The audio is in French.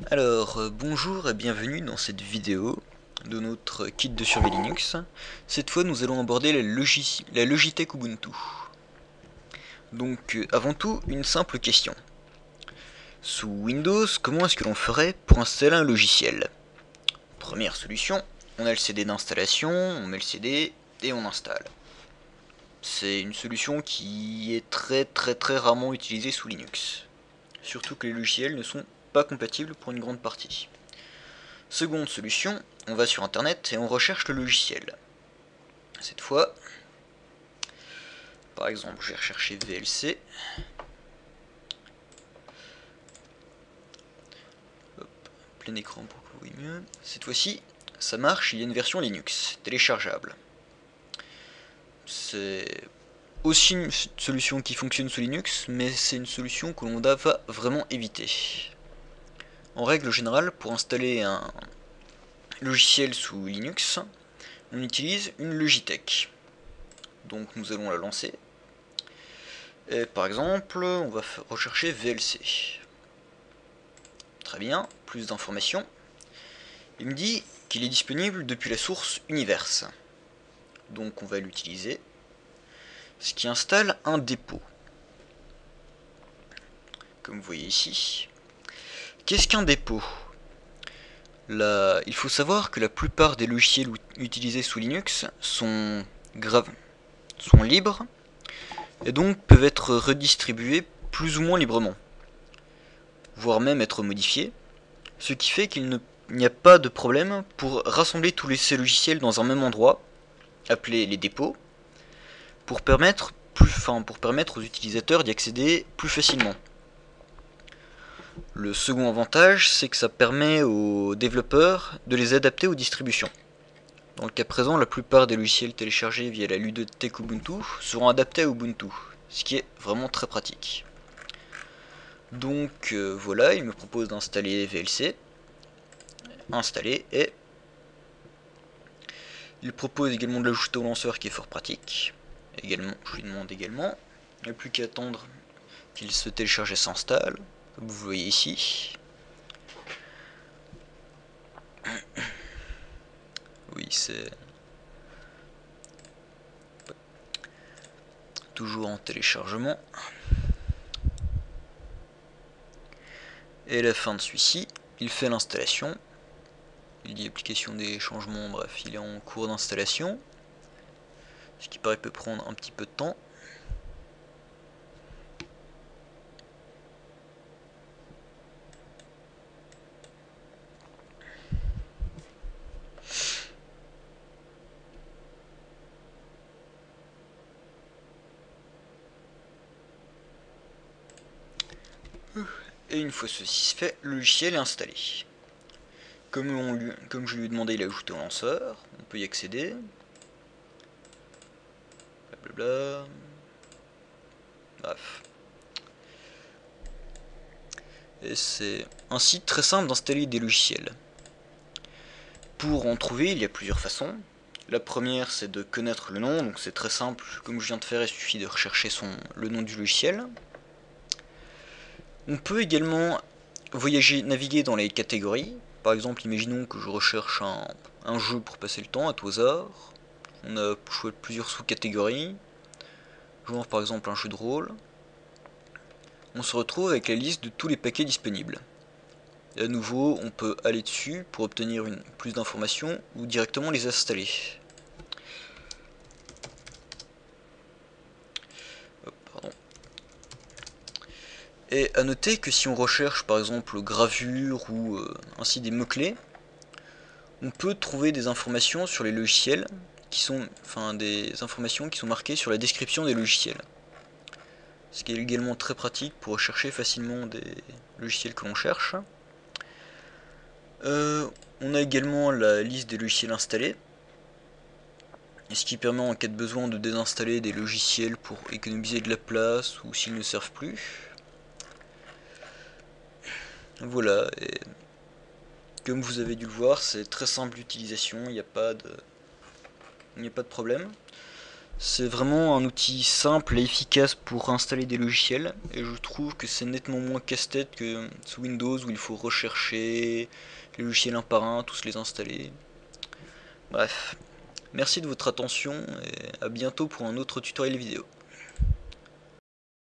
Bonjour et bienvenue dans cette vidéo de notre kit de survie Linux. Cette fois nous allons aborder la Logitech Ubuntu. Donc avant tout, une simple question. Sous Windows, comment est-ce que l'on ferait pour installer un logiciel? Première solution, on a le CD d'installation, on met le CD et on installe. C'est une solution qui est très rarement utilisée sous Linux. Surtout que les logiciels ne sont pas compatibles pour une grande partie. Seconde solution, on va sur internet et on recherche le logiciel. Cette fois, par exemple, je vais rechercher VLC. Hop, plein écran pour que vous voyez mieux. Cette fois-ci, ça marche, il y a une version Linux, téléchargeable. C'est aussi une solution qui fonctionne sous Linux, mais c'est une solution que l'on va vraiment éviter. En règle générale, pour installer un logiciel sous Linux, on utilise une Logitech. Donc nous allons la lancer. Et par exemple, on va rechercher VLC. Très bien, plus d'informations. Il me dit qu'il est disponible depuis la source Universe. Donc on va l'utiliser. Ce qui installe un dépôt. Comme vous voyez ici. Qu'est-ce qu'un dépôt? Là, il faut savoir que la plupart des logiciels utilisés sous Linux sont libres et donc peuvent être redistribués plus ou moins librement, voire même être modifiés, ce qui fait qu'il n'y a pas de problème pour rassembler tous ces logiciels dans un même endroit, appelé les dépôts, pour permettre aux utilisateurs d'y accéder plus facilement. Le second avantage, c'est que ça permet aux développeurs de les adapter aux distributions. Dans le cas présent, la plupart des logiciels téléchargés via la Logitech Ubuntu seront adaptés à Ubuntu, ce qui est vraiment très pratique. Donc voilà, il me propose d'installer VLC. Installer et il propose également de l'ajouter au lanceur qui est fort pratique. Également, je lui demande également. Il n'y a plus qu'à attendre qu'il se télécharge et s'installe, comme vous voyez ici. Oui, c'est toujours en téléchargement. Et à la fin de celui-ci, il fait l'installation. Il dit application des changements, bref, il est en cours d'installation. Ce qui paraît peut prendre un petit peu de temps. Et une fois ceci fait, le logiciel est installé. Comme je lui ai demandé, il a ajouté au lanceur. On peut y accéder. Blablabla. Bref. Et c'est un site très simple d'installer des logiciels. Pour en trouver, il y a plusieurs façons. La première, c'est de connaître le nom, donc c'est très simple. Comme je viens de faire, il suffit de rechercher le nom du logiciel. On peut également naviguer dans les catégories. Par exemple, imaginons que je recherche un jeu pour passer le temps à tout hasard. On a plusieurs sous-catégories. Genre par exemple un jeu de rôle. On se retrouve avec la liste de tous les paquets disponibles. Et à nouveau, on peut aller dessus pour obtenir plus d'informations ou directement les installer. Hop, pardon. Et à noter que si on recherche par exemple gravure ou ainsi des mots-clés, on peut trouver des informations sur les logiciels des informations qui sont marquées sur la description des logiciels. Ce qui est également très pratique pour rechercher facilement des logiciels que l'on cherche. On a également la liste des logiciels installés, ce qui permet en cas de besoin de désinstaller des logiciels pour économiser de la place ou s'ils ne servent plus. Voilà, et comme vous avez dû le voir, c'est très simple d'utilisation, il n'y a pas de problème. C'est vraiment un outil simple et efficace pour installer des logiciels, et je trouve que c'est nettement moins casse-tête que sous Windows où il faut rechercher les logiciels un par un, tous les installer. Bref, merci de votre attention et à bientôt pour un autre tutoriel vidéo.